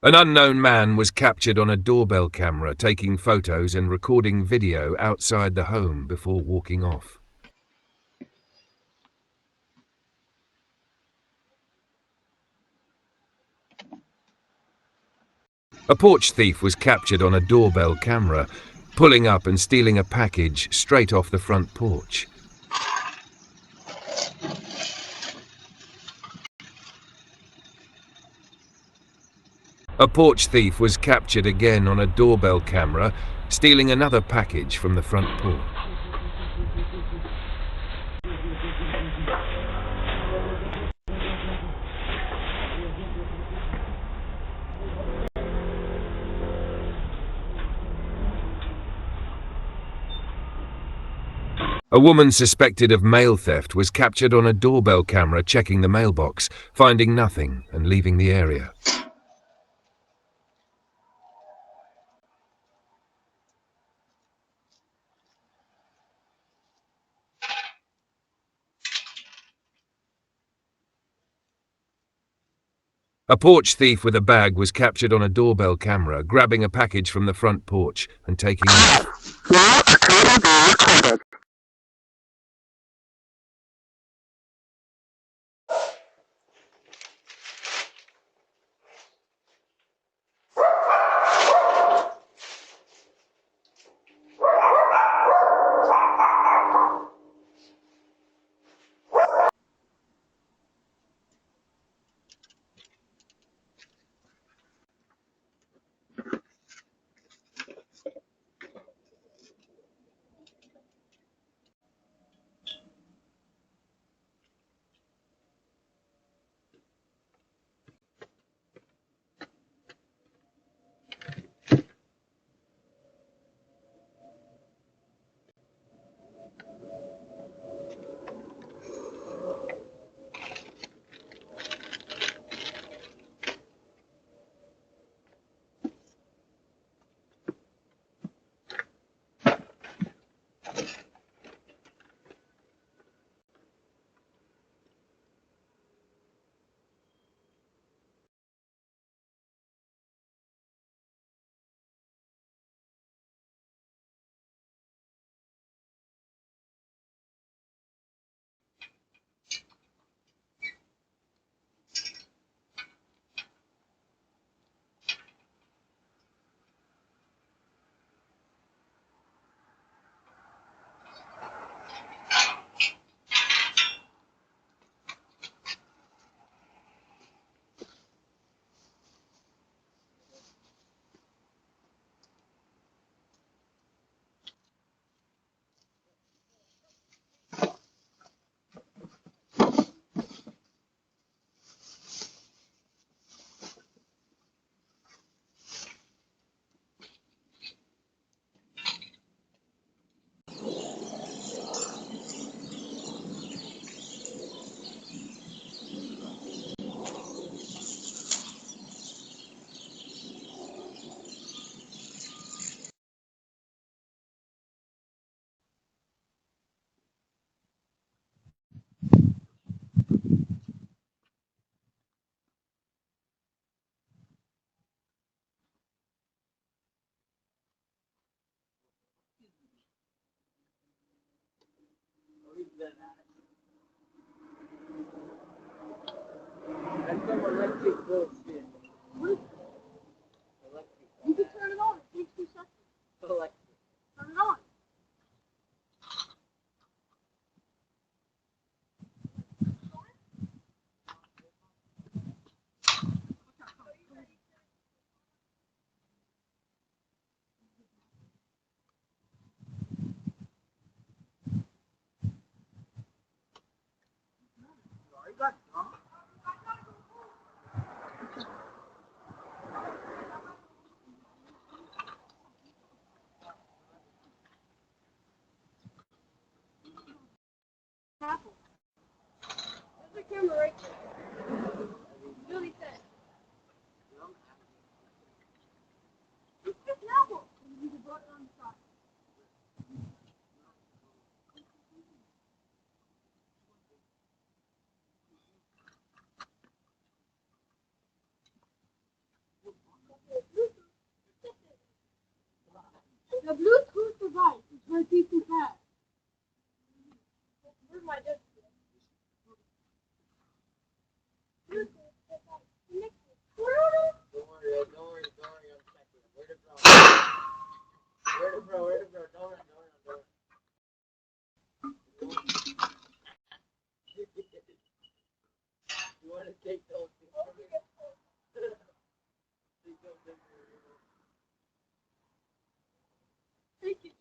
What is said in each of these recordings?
An unknown man was captured on a doorbell camera taking photos and recording video outside the home before walking off. A porch thief was captured on a doorbell camera, pulling up and stealing a package straight off the front porch. A porch thief was captured again on a doorbell camera, stealing another package from the front porch. A woman suspected of mail theft was captured on a doorbell camera checking the mailbox, finding nothing and leaving the area. A porch thief with a bag was captured on a doorbell camera, grabbing a package from the front porch and taking it. That's some electric bullshit. What? Electric. You can turn it on. It takes 2 seconds. Electric. Turn it on. Sorry, got drunk. Apple. There's a camera right there. Billy said. It's just an apple. You can put it on the side. The Bluetooth device is where people have. Where's my disc? Bluetooth device. Connected. Don't worry, I'm checking. Where the bro? Where the bro? Don't run. You want to take those things from me? Take it.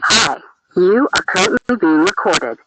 Hi, you are currently being recorded.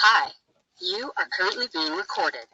Hi, you are currently being recorded.